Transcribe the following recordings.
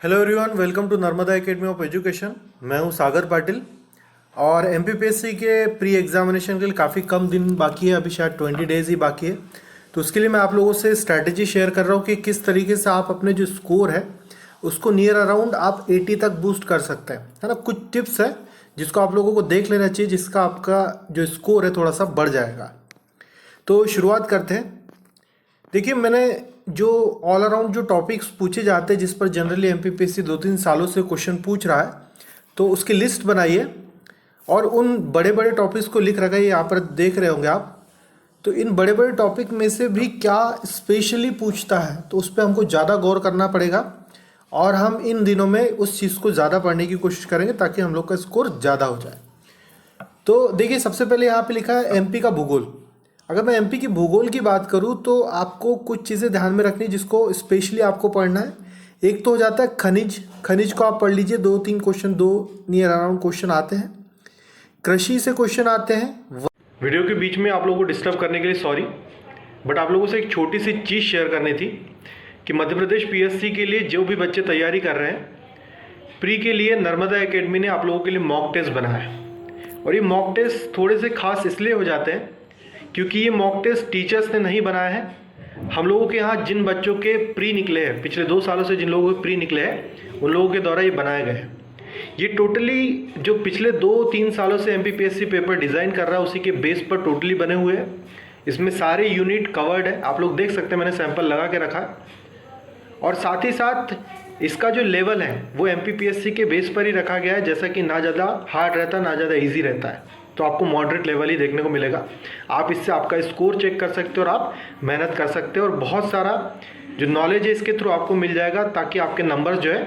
Hello everyone, welcome to Narmada academy of education. मैं हूं सागर पाटिल और एमपीपीएससी के प्री एग्जामिनेशन के लिए काफ़ी कम दिन बाकी है, अभी शायद 20 डेज़ ही बाकी है। तो उसके लिए मैं आप लोगों से स्ट्रैटेजी शेयर कर रहा हूं कि किस तरीके से आप अपने जो स्कोर है उसको नियर अराउंड आप 80 तक बूस्ट कर सकते हैं, है ना। कुछ टिप्स है जिसको आप लोगों को देख लेना चाहिए, जिसका आपका जो स्कोर है थोड़ा सा बढ़ जाएगा। तो शुरुआत करते हैं। देखिए, मैंने जो ऑल अराउंड जो टॉपिक्स पूछे जाते हैं जिस पर जनरली एमपीपीएससी 2-3 सालों से क्वेश्चन पूछ रहा है, तो उसकी लिस्ट बनाइए और उन बड़े बड़े टॉपिक्स को लिख रखा है, यहाँ पर देख रहे होंगे आप। तो इन बड़े बड़े टॉपिक में से भी क्या स्पेशली पूछता है, तो उस पर हमको ज़्यादा गौर करना पड़ेगा और हम इन दिनों में उस चीज़ को ज़्यादा पढ़ने की कोशिश करेंगे ताकि हम लोग का स्कोर ज़्यादा हो जाए। तो देखिए, सबसे पहले यहाँ पे लिखा है एमपी का भूगोल। अगर मैं एमपी की भूगोल की बात करूँ तो आपको कुछ चीज़ें ध्यान में रखनी जिसको स्पेशली आपको पढ़ना है। एक तो हो जाता है खनिज को आप पढ़ लीजिए, 2-3 क्वेश्चन, 2 नियर अराउंड क्वेश्चन आते हैं। कृषि से क्वेश्चन आते हैं। वीडियो के बीच में आप लोगों को डिस्टर्ब करने के लिए सॉरी, बट आप लोगों से एक छोटी सी चीज़ शेयर करनी थी कि मध्य प्रदेश पीएससी के लिए जो भी बच्चे तैयारी कर रहे हैं, प्री के लिए नर्मदा एकेडमी ने आप लोगों के लिए मॉक टेस्ट बनाया है। और ये मॉक टेस्ट थोड़े से खास इसलिए हो जाते हैं क्योंकि ये मॉक टेस्ट टीचर्स ने नहीं बनाया है। हम लोगों के यहाँ जिन बच्चों के प्री निकले हैं, पिछले 2 सालों से जिन लोगों के प्री निकले हैं, उन लोगों के द्वारा ये बनाए गए हैं। ये टोटली जो पिछले 2-3 सालों से एमपीपीएससी पेपर डिज़ाइन कर रहा है उसी के बेस पर टोटली बने हुए हैं। इसमें सारे यूनिट कवर्ड है, आप लोग देख सकते हैं, मैंने सैंपल लगा के रखा है। और साथ ही साथ इसका जो लेवल है वो एमपीपीएससी के बेस पर ही रखा गया है, जैसा कि ना ज़्यादा हार्ड रहता ना ज़्यादा ईजी रहता है। तो आपको मॉडरेट लेवल ही देखने को मिलेगा। आप इससे आपका स्कोर चेक कर सकते हो और आप मेहनत कर सकते हो और बहुत सारा जो नॉलेज है इसके थ्रू आपको मिल जाएगा ताकि आपके नंबर जो है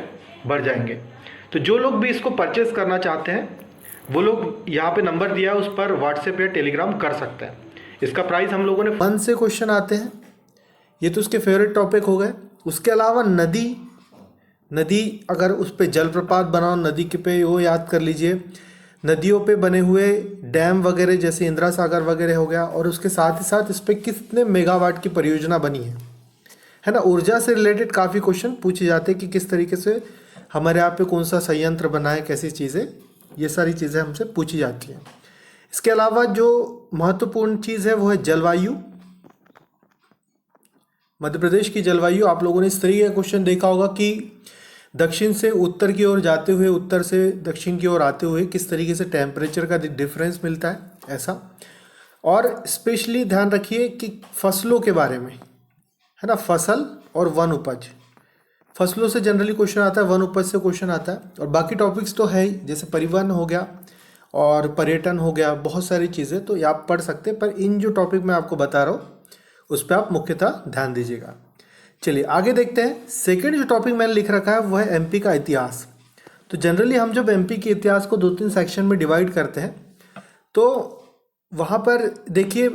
बढ़ जाएंगे। तो जो लोग भी इसको परचेज़ करना चाहते हैं वो लोग यहाँ पे नंबर दिया है, उस पर व्हाट्सएप या टेलीग्राम कर सकते हैं। इसका प्राइस हम लोगों ने 1 से क्वेश्चन आते हैं, ये तो उसके फेवरेट टॉपिक हो गए। उसके अलावा नदी अगर उस पर जलप्रपात बनाओ, नदी के पे वो याद कर लीजिए। नदियों पे बने हुए डैम वगैरह जैसे इंदिरा सागर वगैरह हो गया, और उसके साथ ही साथ इस पर कितने मेगावाट की परियोजना बनी है ना। ऊर्जा से रिलेटेड काफ़ी क्वेश्चन पूछे जाते हैं कि किस तरीके से हमारे यहाँ पे कौन सा संयंत्र बना है, कैसी चीज़ें, ये सारी चीज़ें हमसे पूछी जाती हैं। इसके अलावा जो महत्वपूर्ण चीज़ है वो है जलवायु। मध्य प्रदेश की जलवायु, आप लोगों ने इस तरीके का क्वेश्चन देखा होगा कि दक्षिण से उत्तर की ओर जाते हुए, उत्तर से दक्षिण की ओर आते हुए किस तरीके से टेम्परेचर का डिफरेंस मिलता है, ऐसा। और स्पेशली ध्यान रखिए कि फसलों के बारे में, है ना, फसल और वन उपज। फसलों से जनरली क्वेश्चन आता है, वन उपज से क्वेश्चन आता है, और बाकी टॉपिक्स तो है ही, जैसे परिवहन हो गया और पर्यटन हो गया, बहुत सारी चीज़ें तो ये आप पढ़ सकते हैं। पर इन जो टॉपिक मैं आपको बता रहा हूँ उस पर आप मुख्यतः ध्यान दीजिएगा। चलिए आगे देखते हैं। सेकंड जो टॉपिक मैंने लिख रखा है वो है एमपी का इतिहास। तो जनरली हम जब एमपी के इतिहास को 2-3 सेक्शन में डिवाइड करते हैं तो वहाँ पर देखिए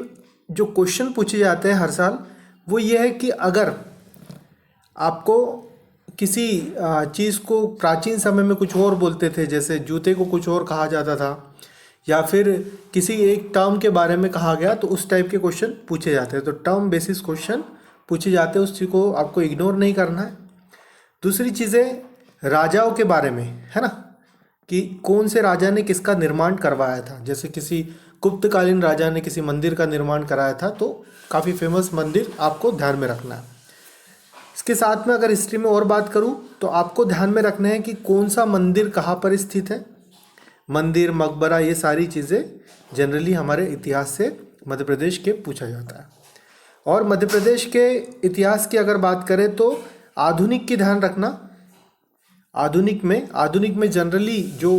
जो क्वेश्चन पूछे जाते हैं हर साल वो ये है कि अगर आपको किसी चीज़ को प्राचीन समय में कुछ और बोलते थे, जैसे जूते को कुछ और कहा जाता था, या फिर किसी एक टर्म के बारे में कहा गया, तो उस टाइप के क्वेश्चन पूछे जाते हैं। तो टर्म बेसिस क्वेश्चन पूछे जाते हैं, उस चीज़ को आपको इग्नोर नहीं करना है। दूसरी चीज़ें राजाओं के बारे में, है ना, कि कौन से राजा ने किसका निर्माण करवाया था। जैसे किसी गुप्तकालीन राजा ने किसी मंदिर का निर्माण कराया था, तो काफ़ी फेमस मंदिर आपको ध्यान में रखना है। इसके साथ में अगर हिस्ट्री में और बात करूं तो आपको ध्यान में रखना है कि कौन सा मंदिर कहाँ पर स्थित है। मंदिर, मकबरा, ये सारी चीज़ें जनरली हमारे इतिहास से मध्य प्रदेश के पूछा जाता है। और मध्य प्रदेश के इतिहास की अगर बात करें तो आधुनिक की ध्यान रखना। आधुनिक में जनरली जो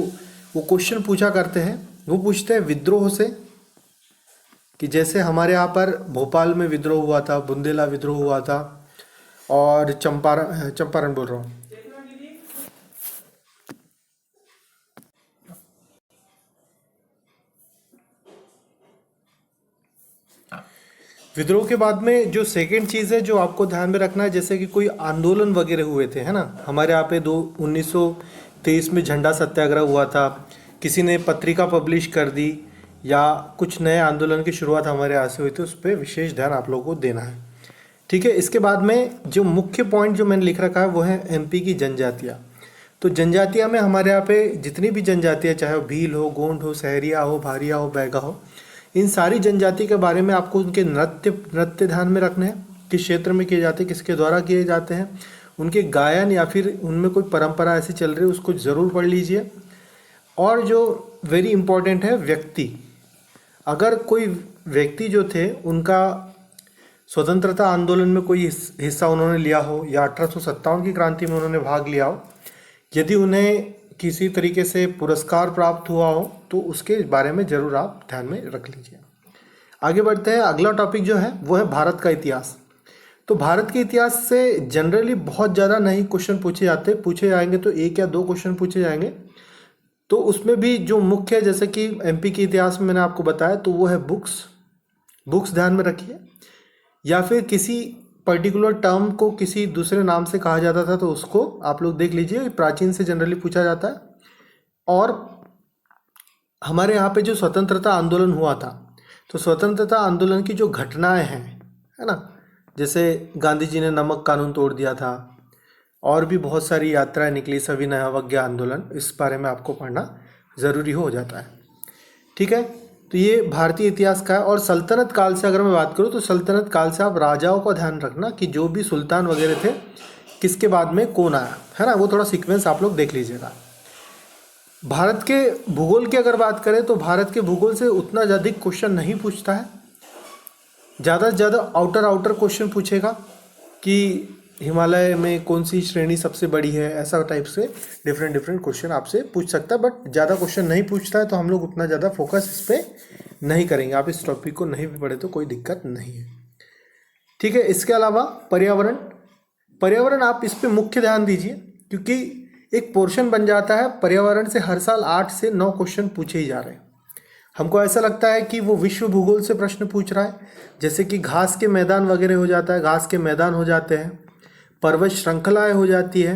वो क्वेश्चन पूछा करते हैं वो पूछते हैं विद्रोह से, कि जैसे हमारे यहाँ पर भोपाल में विद्रोह हुआ था, बुंदेला विद्रोह हुआ था, और चंपारण बोल रहा हूँ। विद्रोह के बाद में जो सेकंड चीज़ है जो आपको ध्यान में रखना है, जैसे कि कोई आंदोलन वगैरह हुए थे, है ना। हमारे यहाँ पे 1923 में झंडा सत्याग्रह हुआ था, किसी ने पत्रिका पब्लिश कर दी, या कुछ नए आंदोलन की शुरुआत हमारे यहाँ से हुई थी, उस पर विशेष ध्यान आप लोगों को देना है, ठीक है। इसके बाद में जो मुख्य पॉइंट जो मैंने लिख रखा है वो है एमपी की जनजातियाँ। तो जनजातियाँ में हमारे यहाँ पे जितनी भी जनजातियाँ, चाहे वो भील हो, गोंड हो, सहरिया हो, भारिया हो, बैगा हो, इन सारी जनजाति के बारे में आपको उनके नृत्य ध्यान में रखने हैं, किस क्षेत्र में किए जाते हैं, किसके द्वारा किए जाते हैं, उनके गायन या फिर उनमें कोई परंपरा ऐसी चल रही है उसको ज़रूर पढ़ लीजिए। और जो वेरी इंपॉर्टेंट है, व्यक्ति, अगर कोई व्यक्ति जो थे उनका स्वतंत्रता आंदोलन में कोई हिस्सा उन्होंने लिया हो या 1857 की क्रांति में उन्होंने भाग लिया हो, यदि उन्हें किसी तरीके से पुरस्कार प्राप्त हुआ हो तो उसके बारे में ज़रूर आप ध्यान में रख लीजिए। आगे बढ़ते हैं। अगला टॉपिक जो है वो है भारत का इतिहास। तो भारत के इतिहास से जनरली बहुत ज़्यादा नहीं क्वेश्चन पूछे जाएंगे तो 1 या 2 क्वेश्चन पूछे जाएंगे। तो उसमें भी जो मुख्य है, जैसे कि एमपी के इतिहास में मैंने आपको बताया, तो वो है बुक्स ध्यान में रखिए। या फिर किसी पर्टिकुलर टर्म को किसी दूसरे नाम से कहा जाता था तो उसको आप लोग देख लीजिए, प्राचीन से जनरली पूछा जाता है। और हमारे यहाँ पे जो स्वतंत्रता आंदोलन हुआ था, तो स्वतंत्रता आंदोलन की जो घटनाएं हैं, है ना, जैसे गांधी जी ने नमक कानून तोड़ दिया था, और भी बहुत सारी यात्राएं निकली, सविनय अवज्ञा आंदोलन, इस बारे में आपको पढ़ना ज़रूरी हो जाता है। ठीक है, तो ये भारतीय इतिहास का है। और सल्तनत काल से अगर मैं बात करूँ तो सल्तनत काल से आप राजाओं का ध्यान रखना कि जो भी सुल्तान वगैरह थे किसके बाद में कौन आया, है ना, वो थोड़ा सीक्वेंस आप लोग देख लीजिएगा। भारत के भूगोल की अगर बात करें तो भारत के भूगोल से उतना ज़्यादा क्वेश्चन नहीं पूछता है, ज़्यादा से ज़्यादा आउटर क्वेश्चन पूछेगा कि हिमालय में कौन सी श्रेणी सबसे बड़ी है, ऐसा टाइप से डिफरेंट क्वेश्चन आपसे पूछ सकता है, बट ज़्यादा क्वेश्चन नहीं पूछता है तो हम लोग उतना ज़्यादा फोकस इस पर नहीं करेंगे। आप इस टॉपिक को नहीं भी पढ़े तो कोई दिक्कत नहीं है। ठीक है, इसके अलावा पर्यावरण आप इस पर मुख्य ध्यान दीजिए, क्योंकि एक पोर्शन बन जाता है। पर्यावरण से हर साल 8 से 9 क्वेश्चन पूछे ही जा रहे हैं। हमको ऐसा लगता है कि वो विश्व भूगोल से प्रश्न पूछ रहा है, जैसे कि घास के मैदान वगैरह हो जाता है, घास के मैदान हो जाते हैं, पर्वत श्रृंखलाएँ हो जाती है,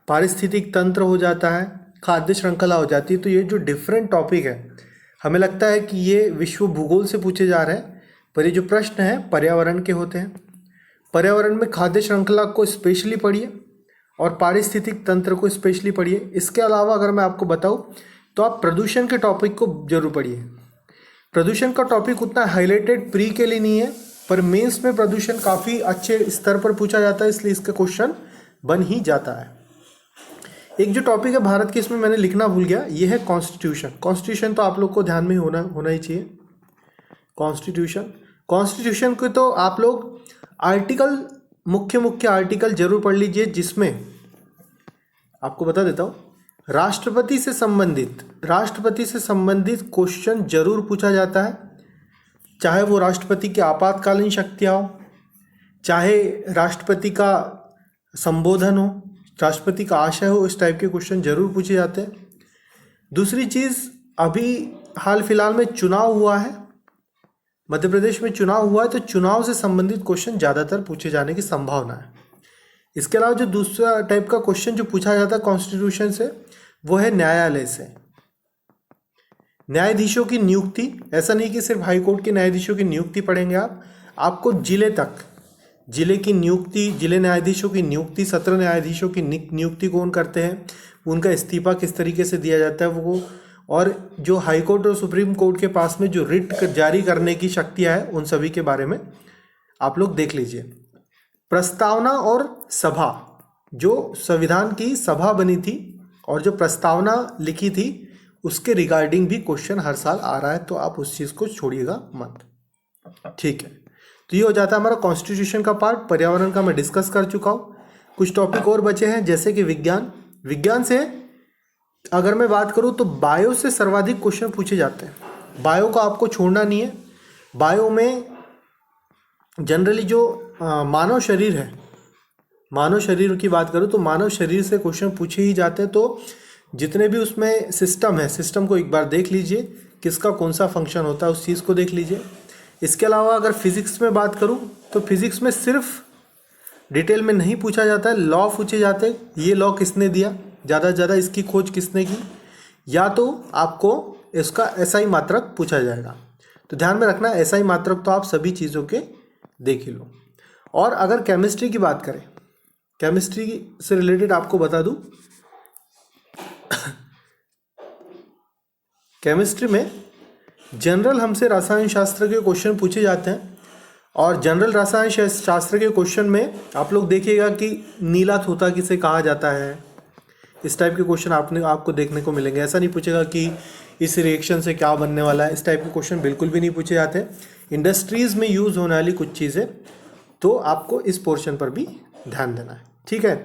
पारिस्थितिक तंत्र हो जाता है, खाद्य श्रृंखला हो जाती है। तो ये जो डिफरेंट टॉपिक है, हमें लगता है कि ये विश्व भूगोल से पूछे जा रहे हैं, पर ये जो प्रश्न हैं पर्यावरण के होते हैं। पर्यावरण में खाद्य श्रृंखला को स्पेशली पढ़िए और पारिस्थितिक तंत्र को स्पेशली पढ़िए। इसके अलावा अगर मैं आपको बताऊं तो आप प्रदूषण के टॉपिक को जरूर पढ़िए। प्रदूषण का टॉपिक उतना हाईलाइटेड प्री के लिए नहीं है, पर मेंस में प्रदूषण काफ़ी अच्छे स्तर पर पूछा जाता है, इसलिए इसका क्वेश्चन बन ही जाता है। एक जो टॉपिक है भारत के, इसमें मैंने लिखना भूल गया, ये है कॉन्स्टिट्यूशन। तो आप लोग को ध्यान में होना ही चाहिए। कॉन्स्टिट्यूशन को तो आप लोग आर्टिकल, मुख्य आर्टिकल जरूर पढ़ लीजिए, जिसमें आपको बता देता हूँ, राष्ट्रपति से संबंधित क्वेश्चन जरूर पूछा जाता है, चाहे वो राष्ट्रपति की आपातकालीन शक्तियाँ हो, चाहे राष्ट्रपति का संबोधन हो, राष्ट्रपति का आशय हो, इस टाइप के क्वेश्चन जरूर पूछे जाते हैं। दूसरी चीज़, अभी हाल फिलहाल में चुनाव हुआ है, मध्य प्रदेश में चुनाव हुआ है, तो चुनाव से संबंधित क्वेश्चन ज़्यादातर पूछे जाने की संभावना है। इसके अलावा जो दूसरा टाइप का क्वेश्चन जो पूछा जाता है कॉन्स्टिट्यूशन से, वो है न्यायालय से, न्यायाधीशों की नियुक्ति। ऐसा नहीं कि सिर्फ हाई कोर्ट के न्यायाधीशों की नियुक्ति पढ़ेंगे आपको जिले तक, जिले की नियुक्ति, जिले न्यायाधीशों की नियुक्ति, सत्र न्यायाधीशों की नियुक्ति कौन करते हैं, उनका इस्तीफा किस तरीके से दिया जाता है वो, और जो हाई कोर्ट और सुप्रीम कोर्ट के पास में जो रिट जारी करने की शक्तियाँ हैं, उन सभी के बारे में आप लोग देख लीजिए। प्रस्तावना और सभा, जो संविधान की सभा बनी थी और जो प्रस्तावना लिखी थी, उसके रिगार्डिंग भी क्वेश्चन हर साल आ रहा है, तो आप उस चीज़ को छोड़िएगा मत। ठीक है, तो ये हो जाता है हमारा कॉन्स्टिट्यूशन का पार्ट। पर्यावरण का मैं डिस्कस कर चुका हूँ। कुछ टॉपिक और बचे हैं, जैसे कि विज्ञान से अगर मैं बात करूँ तो बायो से सर्वाधिक क्वेश्चन पूछे जाते हैं। बायो को आपको छोड़ना नहीं है। बायो में जनरली जो मानव शरीर है, मानव शरीर की बात करूँ तो मानव शरीर से क्वेश्चन पूछे ही जाते हैं। तो जितने भी उसमें सिस्टम है, सिस्टम को एक बार देख लीजिए, किसका कौन सा फंक्शन होता है, उस चीज़ को देख लीजिए। इसके अलावा अगर फिजिक्स में बात करूँ तो फिजिक्स में सिर्फ डिटेल में नहीं पूछा जाता है, लॉ पूछे जाते हैं। ये लॉ किसने दिया, ज़्यादा से ज़्यादा इसकी खोज किसने की, या तो आपको इसका SI मात्रक पूछा जाएगा। तो ध्यान में रखना, SI मात्रक तो आप सभी चीज़ों के देख ही लो। और अगर केमिस्ट्री की बात करें, केमिस्ट्री से रिलेटेड आपको बता दूं केमिस्ट्री में जनरल हमसे रसायन शास्त्र के क्वेश्चन पूछे जाते हैं, और जनरल रसायन शास्त्र के क्वेश्चन में आप लोग देखिएगा कि नीला तोता किसे कहा जाता है, इस टाइप के क्वेश्चन आपको देखने को मिलेंगे। ऐसा नहीं पूछेगा कि इस रिएक्शन से क्या बनने वाला है, इस टाइप के क्वेश्चन बिल्कुल भी नहीं पूछे जाते। इंडस्ट्रीज़ में यूज़ होने वाली कुछ चीज़ें, तो आपको इस पोर्शन पर भी ध्यान देना है, ठीक है।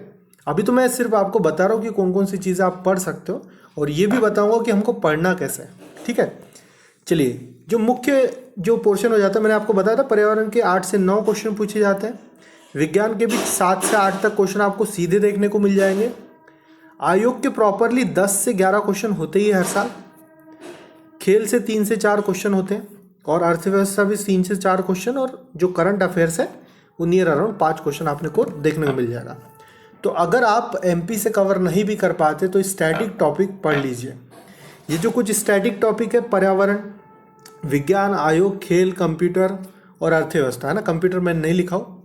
अभी तो मैं सिर्फ आपको बता रहा हूँ कि कौन कौन सी चीज़ें आप पढ़ सकते हो, और ये भी बताऊँगा कि हमको पढ़ना कैसे है, ठीक है। चलिए, जो मुख्य जो पोर्शन हो जाता है, मैंने आपको बताया था पर्यावरण के 8 से 9 क्वेश्चन पूछे जाते हैं। विज्ञान के भी 7 से 8 तक क्वेश्चन आपको सीधे देखने को मिल जाएंगे। आयोग के प्रॉपरली 10 से 11 क्वेश्चन होते ही हर साल। खेल से 3 से 4 क्वेश्चन होते हैं, और अर्थव्यवस्था भी 3 से 4 क्वेश्चन, और जो करंट अफेयर्स है वो नियर अराउंड 5 क्वेश्चन आपने को देखने को मिल जाएगा। तो अगर आप एमपी से कवर नहीं भी कर पाते तो स्टैटिक टॉपिक पढ़ लीजिए। ये जो कुछ स्टैटिक टॉपिक है, पर्यावरण, विज्ञान, आयोग, खेल, कंप्यूटर और अर्थव्यवस्था, है ना। कंप्यूटर मैंने नहीं लिखा हो,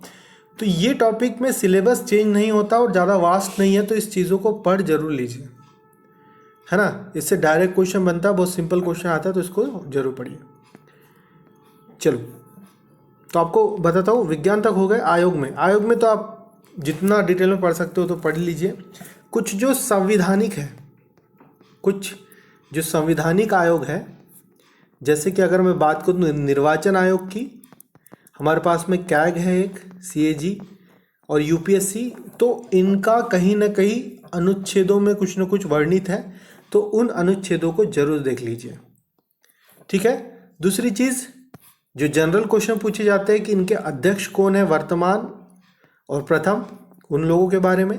तो ये टॉपिक में सिलेबस चेंज नहीं होता और ज़्यादा वास्ट नहीं है, तो इस चीज़ों को पढ़ जरूर लीजिए, है ना। इससे डायरेक्ट क्वेश्चन बनता है, बहुत सिंपल क्वेश्चन आता है, तो इसको जरूर पढ़िए। चलो, तो आपको बताता हूँ, विज्ञान तक हो गए। आयोग में तो आप जितना डिटेल में पढ़ सकते हो तो पढ़ लीजिए। कुछ जो संवैधानिक है, कुछ जो संवैधानिक आयोग है, जैसे कि अगर मैं बात करूँ निर्वाचन आयोग की, हमारे पास में कैग है एक, सीएजी और यूपीएससी, तो इनका कहीं ना कहीं अनुच्छेदों में कुछ न कुछ वर्णित है, तो उन अनुच्छेदों को जरूर देख लीजिए, ठीक है। दूसरी चीज़, जो जनरल क्वेश्चन पूछे जाते हैं कि इनके अध्यक्ष कौन है, वर्तमान और प्रथम, उन लोगों के बारे में।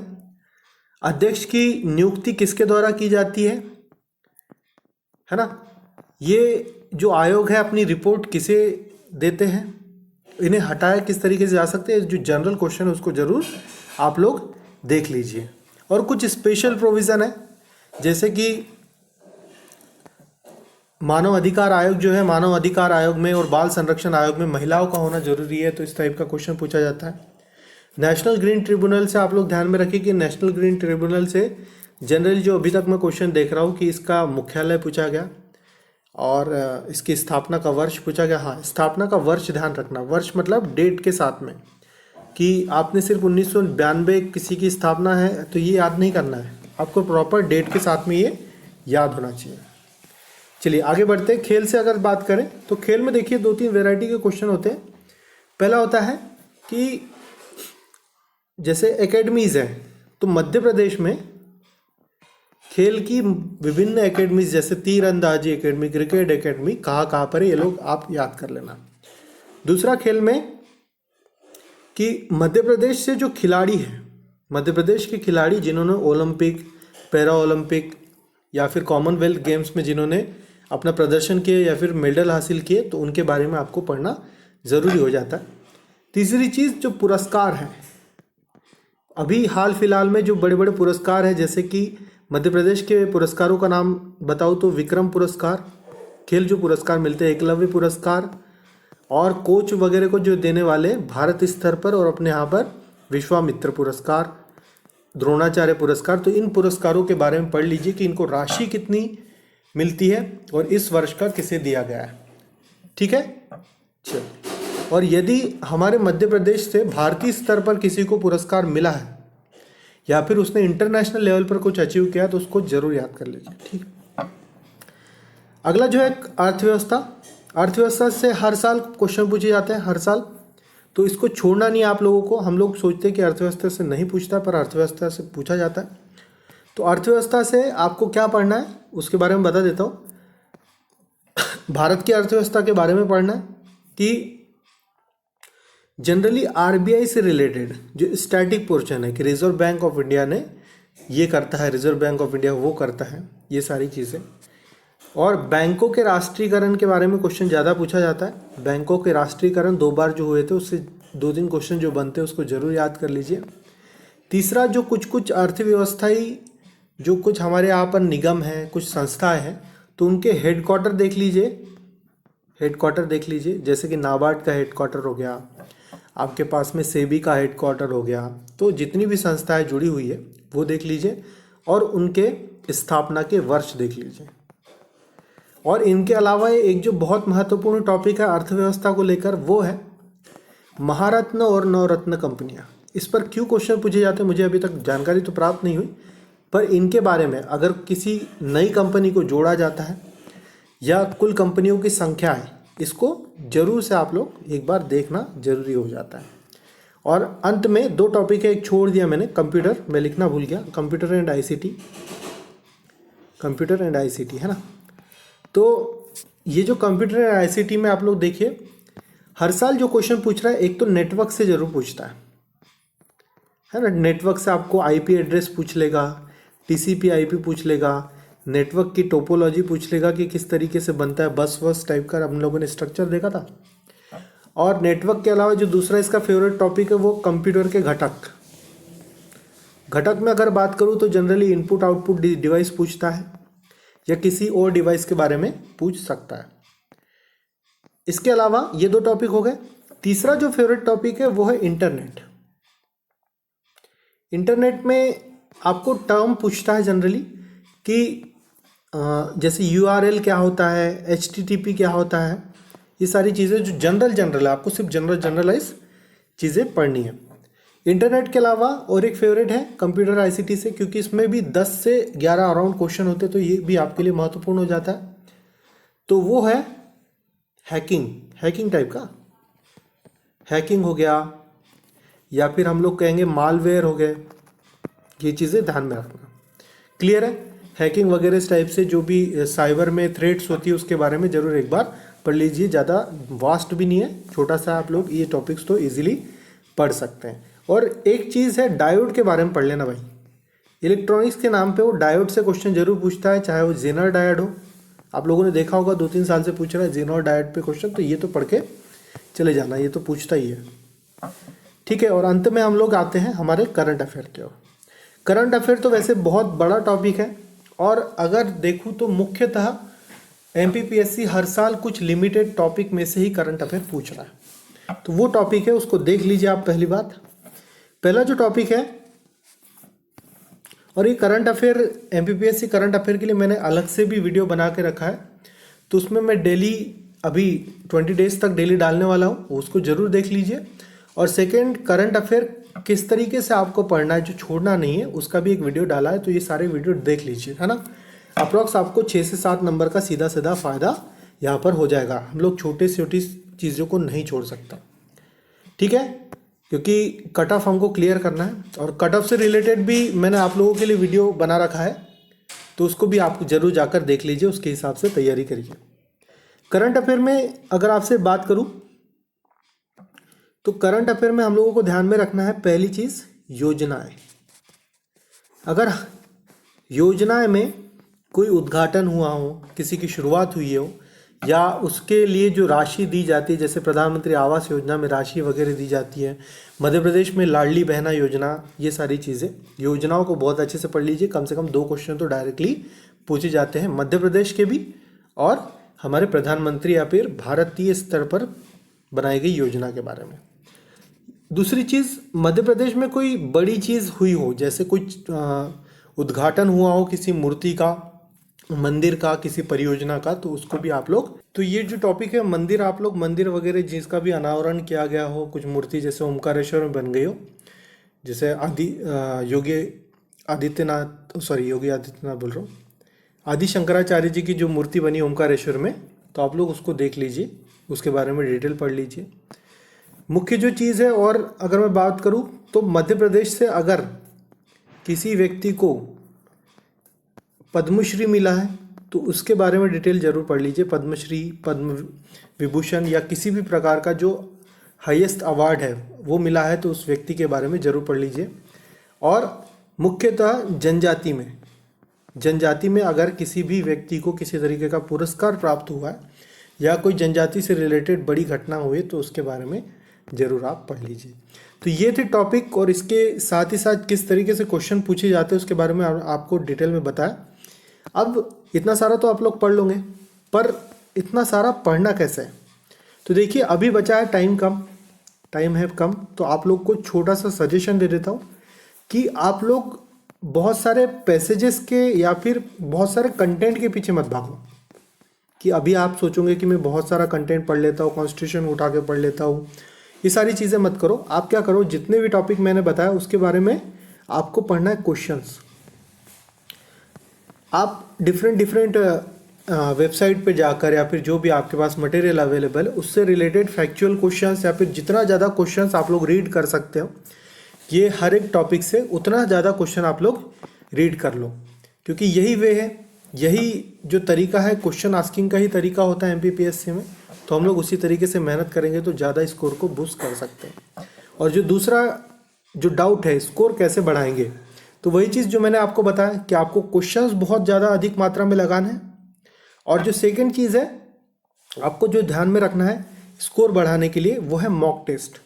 अध्यक्ष की नियुक्ति किसके द्वारा की जाती है ना। ये जो आयोग है अपनी रिपोर्ट किसे देते हैं, इन्हें हटाया किस तरीके से जा सकते हैं, जो जनरल क्वेश्चन है उसको जरूर आप लोग देख लीजिए। और कुछ स्पेशल प्रोविज़न है, जैसे कि मानव अधिकार आयोग जो है, मानव अधिकार आयोग में और बाल संरक्षण आयोग में महिलाओं का होना जरूरी है, तो इस टाइप का क्वेश्चन पूछा जाता है। नेशनल ग्रीन ट्रिब्यूनल से आप लोग ध्यान में रखिए कि नेशनल ग्रीन ट्रिब्यूनल से जनरली जो अभी तक मैं क्वेश्चन देख रहा हूँ कि इसका मुख्यालय पूछा गया और इसकी स्थापना का वर्ष पूछा गया। हाँ, स्थापना का वर्ष ध्यान रखना, वर्ष मतलब डेट के साथ में, कि आपने सिर्फ 1992 किसी की स्थापना है तो ये याद नहीं करना है, आपको प्रॉपर डेट के साथ में ये याद होना चाहिए। चलिए आगे बढ़ते हैं। खेल से अगर बात करें तो खेल में देखिए 2-3 वैरायटी के क्वेश्चन होते हैं। पहला होता है कि जैसे एकेडमीज़ हैं, तो मध्य प्रदेश में खेल की विभिन्न एकेडमीज, जैसे तीरंदाजी एकेडमी, क्रिकेट एकेडमी, कहाँ पर है, ये लोग आप याद कर लेना। दूसरा खेल में कि मध्य प्रदेश से जो खिलाड़ी हैं, मध्य प्रदेश के खिलाड़ी जिन्होंने ओलंपिक, पैरा ओलंपिक या फिर कॉमनवेल्थ गेम्स में जिन्होंने अपना प्रदर्शन किए या फिर मेडल हासिल किए, तो उनके बारे में आपको पढ़ना ज़रूरी हो जाता है। तीसरी चीज़, जो पुरस्कार हैं, अभी हाल फिलहाल में जो बड़े बड़े पुरस्कार हैं, जैसे कि मध्य प्रदेश के पुरस्कारों का नाम बताऊँ तो विक्रम पुरस्कार, खेल जो पुरस्कार मिलते हैं, एकलव्य पुरस्कार, और कोच वगैरह को जो देने वाले भारत स्तर पर और अपने यहाँ पर विश्वामित्र पुरस्कार, द्रोणाचार्य पुरस्कार, तो इन पुरस्कारों के बारे में पढ़ लीजिए कि इनको राशि कितनी मिलती है और इस वर्ष का किसे दिया गया है, ठीक है। चलो, और यदि हमारे मध्य प्रदेश से भारतीय स्तर पर किसी को पुरस्कार मिला है या फिर उसने इंटरनेशनल लेवल पर कुछ अचीव किया, तो उसको जरूर याद कर लीजिए, ठीक। अगला जो है अर्थव्यवस्था। अर्थव्यवस्था से हर साल क्वेश्चन पूछे जाते हैं, हर साल, तो इसको छोड़ना नहीं आप लोगों को। हम लोग सोचते हैं कि अर्थव्यवस्था से नहीं पूछता, पर अर्थव्यवस्था से पूछा जाता है। तो अर्थव्यवस्था से आपको क्या पढ़ना है उसके बारे में बता देता हूँ। भारत की अर्थव्यवस्था के बारे में पढ़ना है कि जनरली आरबीआई से रिलेटेड जो स्टैटिक पोर्शन है कि रिजर्व बैंक ऑफ इंडिया ने ये करता है, रिजर्व बैंक ऑफ इंडिया वो करता है, ये सारी चीज़ें। और बैंकों के राष्ट्रीयकरण के बारे में क्वेश्चन ज़्यादा पूछा जाता है। बैंकों के राष्ट्रीयकरण 2 बार जो हुए थे, उससे 2-3 क्वेश्चन जो बनते हैं उसको जरूर याद कर लीजिए। तीसरा, जो कुछ अर्थव्यवस्थाई जो कुछ हमारे यहाँ पर निगम हैं, कुछ संस्थाएं हैं, तो उनके हेडक्वार्टर देख लीजिए, हेडक्वार्टर देख लीजिए। जैसे कि नाबार्ड का हेडक्वार्टर हो गया, आपके पास में सेबी का हेडक्वार्टर हो गया, तो जितनी भी संस्थाएं जुड़ी हुई है वो देख लीजिए और उनके स्थापना के वर्ष देख लीजिए। और इनके अलावा एक जो बहुत महत्वपूर्ण टॉपिक है अर्थव्यवस्था को लेकर, वो है महारत्न और नवरत्न कंपनियां। इस पर क्यों क्वेश्चन पूछे जाते हैं मुझे अभी तक जानकारी तो प्राप्त नहीं हुई, पर इनके बारे में अगर किसी नई कंपनी को जोड़ा जाता है या कुल कंपनियों की संख्या है, इसको जरूर से आप लोग एक बार देखना जरूरी हो जाता है। और अंत में दो टॉपिक है, एक छोड़ दिया मैंने, कंप्यूटर, मैं लिखना भूल गया, computer and ICT, computer and ICT है ना। तो ये जो कंप्यूटर एंड आईसीटी में आप लोग देखिए, हर साल जो क्वेश्चन पूछ रहा है, एक तो नेटवर्क से जरूर पूछता है ना। नेटवर्क से आपको आईपी एड्रेस पूछ लेगा, टीसीपी आईपी पूछ लेगा, नेटवर्क की टोपोलॉजी पूछ लेगा कि किस तरीके से बनता है, बस वस टाइप का हम लोगों ने स्ट्रक्चर देखा था। और नेटवर्क के अलावा जो दूसरा इसका फेवरेट टॉपिक है वो कंप्यूटर के घटक। घटक में अगर बात करूँ तो जनरली इनपुट आउटपुट डिवाइस पूछता है या किसी और डिवाइस के बारे में पूछ सकता है। इसके अलावा ये दो टॉपिक हो गए। तीसरा जो फेवरेट टॉपिक है वो है इंटरनेट। इंटरनेट में आपको टर्म पूछता है जनरली कि जैसे यूआरएल क्या होता है, एचटीटीपी क्या होता है, ये सारी चीज़ें जो जनरल है, आपको सिर्फ जनरलाइज चीज़ें पढ़नी है। इंटरनेट के अलावा और एक फेवरेट है कंप्यूटर आईसीटी से, क्योंकि इसमें भी 10 से 11 अराउंड क्वेश्चन होते हैं, तो ये भी आपके लिए महत्वपूर्ण हो जाता है। तो वो है हैकिंग टाइप का, हैकिंग हो गया या फिर हम लोग कहेंगे मालवेयर हो गए, ये चीज़ें ध्यान में रखना। क्लियर है? हैकिंग वगैरह इस टाइप से जो भी साइबर में थ्रेट्स होती है उसके बारे में ज़रूर एक बार पढ़ लीजिए। ज़्यादा वास्ट भी नहीं है, छोटा सा, आप लोग ये टॉपिक्स तो इजीली पढ़ सकते हैं। और एक चीज़ है, डायोड के बारे में पढ़ लेना भाई। इलेक्ट्रॉनिक्स के नाम पे वो डायोड से क्वेश्चन जरूर पूछता है, चाहे वो जेनर डायोड हो। आप लोगों ने देखा होगा 2-3 साल से पूछ रहा है जेनर डायोड पे क्वेश्चन, तो ये तो पढ़ के चले जाना, ये तो पूछता ही है। ठीक है। और अंत में हम लोग आते हैं हमारे करंट अफेयर की ओर। करंट अफेयर तो वैसे बहुत बड़ा टॉपिक है, और अगर देखूँ तो मुख्यतः एमपीपीएससी हर साल कुछ लिमिटेड टॉपिक में से ही करंट अफेयर पूछ रहा है, तो वो टॉपिक है, उसको देख लीजिए आप। पहला जो टॉपिक है, और ये current affair, MPPSC current affair के लिए मैंने अलग से भी वीडियो बना के रखा है, तो उसमें मैं डेली अभी 20 डेज तक डेली डालने वाला हूँ, उसको ज़रूर देख लीजिए। और सेकेंड, करंट अफेयर किस तरीके से आपको पढ़ना है, जो छोड़ना नहीं है, उसका भी एक वीडियो डाला है, तो ये सारे वीडियो देख लीजिए, है ना। अप्रॉक्स आपको 6 से 7 नंबर का सीधा सीधा फ़ायदा यहाँ पर हो जाएगा। हम लोग छोटी चीज़ों को नहीं छोड़ सकता, ठीक है, क्योंकि कट ऑफ हमको क्लियर करना है। और कट ऑफ से रिलेटेड भी मैंने आप लोगों के लिए वीडियो बना रखा है, तो उसको भी आप जरूर जाकर देख लीजिए, उसके हिसाब से तैयारी करिए। करंट अफेयर में अगर आपसे बात करूं तो करंट अफेयर में हम लोगों को ध्यान में रखना है, पहली चीज़ योजनाएं। अगर योजनाएं में कोई उद्घाटन हुआ हो, किसी की शुरुआत हुई हो, या उसके लिए जो राशि दी जाती है, जैसे प्रधानमंत्री आवास योजना में राशि वगैरह दी जाती है, मध्य प्रदेश में लाडली बहना योजना, ये सारी चीज़ें, योजनाओं को बहुत अच्छे से पढ़ लीजिए। कम से कम 2 क्वेश्चन तो डायरेक्टली पूछे जाते हैं, मध्य प्रदेश के भी और हमारे प्रधानमंत्री या फिर भारतीय स्तर पर बनाई गई योजना के बारे में। दूसरी चीज़, मध्य प्रदेश में कोई बड़ी चीज़ हुई हो, जैसे कुछ उद्घाटन हुआ हो किसी मूर्ति का, मंदिर का, किसी परियोजना का, तो उसको भी आप लोग, तो ये जो टॉपिक है मंदिर, आप लोग मंदिर वगैरह जिसका भी अनावरण किया गया हो, कुछ मूर्ति जैसे ओमकारेश्वर में बन गई हो, जैसे योगी आदित्यनाथ बोल रहा हूँ, आदि शंकराचार्य जी की जो मूर्ति बनी ओमकारेश्वर में, तो आप लोग उसको देख लीजिए, उसके बारे में डिटेल पढ़ लीजिए। मुख्य जो चीज़ है, और अगर मैं बात करूँ तो मध्य प्रदेश से अगर किसी व्यक्ति को पद्मश्री मिला है तो उसके बारे में डिटेल जरूर पढ़ लीजिए। पद्मश्री, पद्म विभूषण या किसी भी प्रकार का जो हाईएस्ट अवार्ड है वो मिला है, तो उस व्यक्ति के बारे में जरूर पढ़ लीजिए। और मुख्यतः जनजाति में अगर किसी भी व्यक्ति को किसी तरीके का पुरस्कार प्राप्त हुआ है या कोई जनजाति से रिलेटेड बड़ी घटना हुई, तो उसके बारे में ज़रूर आप पढ़ लीजिए। तो ये थे टॉपिक, और इसके साथ ही साथ किस तरीके से क्वेश्चन पूछे जाते हैं उसके बारे में आपको डिटेल में बताया। अब इतना सारा तो आप लोग पढ़ लोगे, पर इतना सारा पढ़ना कैसे है, तो देखिए अभी बचा है टाइम है कम, तो आप लोग को छोटा सा सजेशन दे देता हूँ कि आप लोग बहुत सारे पैसेजेस के या फिर बहुत सारे कंटेंट के पीछे मत भागो कि अभी आप सोचोगे कि मैं बहुत सारा कंटेंट पढ़ लेता हूँ, कॉन्स्टिट्यूशन उठा के पढ़ लेता हूँ। ये सारी चीज़ें मत करो। आप क्या करो, जितने भी टॉपिक मैंने बताया उसके बारे में आपको पढ़ना है क्वेश्चंस। आप डिफरेंट वेबसाइट पे जाकर या फिर जो भी आपके पास मटेरियल अवेलेबल है उससे रिलेटेड फैक्चुअल क्वेश्चंस या फिर जितना ज़्यादा क्वेश्चंस आप लोग रीड कर सकते हो, ये हर एक टॉपिक से उतना ज़्यादा क्वेश्चन आप लोग रीड कर लो, क्योंकि यही वे है, यही जो तरीका है क्वेश्चन आस्किंग का ही तरीका होता है एमपीपीएससी में। तो हम लोग उसी तरीके से मेहनत करेंगे तो ज़्यादा स्कोर को बूस्ट कर सकते हैं। और जो दूसरा जो डाउट है स्कोर कैसे बढ़ाएंगे, तो वही चीज़ जो मैंने आपको बताया कि आपको क्वेश्चंस बहुत ज़्यादा अधिक मात्रा में लगाना है। और जो सेकंड चीज़ है आपको जो ध्यान में रखना है स्कोर बढ़ाने के लिए, वो है मॉक टेस्ट,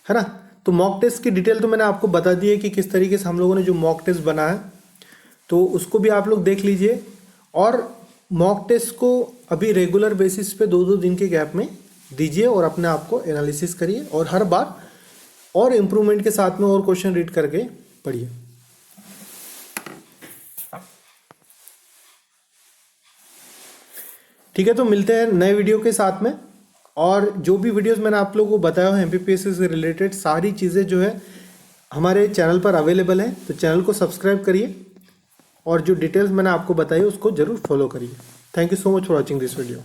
है ना। तो मॉक टेस्ट की डिटेल तो मैंने आपको बता दी है कि किस तरीके से हम लोगों ने जो मॉक टेस्ट बनाया है, तो उसको भी आप लोग देख लीजिए। और मॉक टेस्ट को अभी रेगुलर बेसिस पे 2-2 दिन के गैप में दीजिए और अपने आप को एनालिसिस करिए और हर बार और इम्प्रूवमेंट के साथ में और क्वेश्चन रीड करके पढ़िए। ठीक है, तो मिलते हैं नए वीडियो के साथ में। और जो भी वीडियोस मैंने आप लोगों को बताया है एमपीपीएससी से रिलेटेड सारी चीज़ें जो है हमारे चैनल पर अवेलेबल है, तो चैनल को सब्सक्राइब करिए और जो डिटेल्स मैंने आपको बताई उसको ज़रूर फॉलो करिए। Thank you so much for watching this video.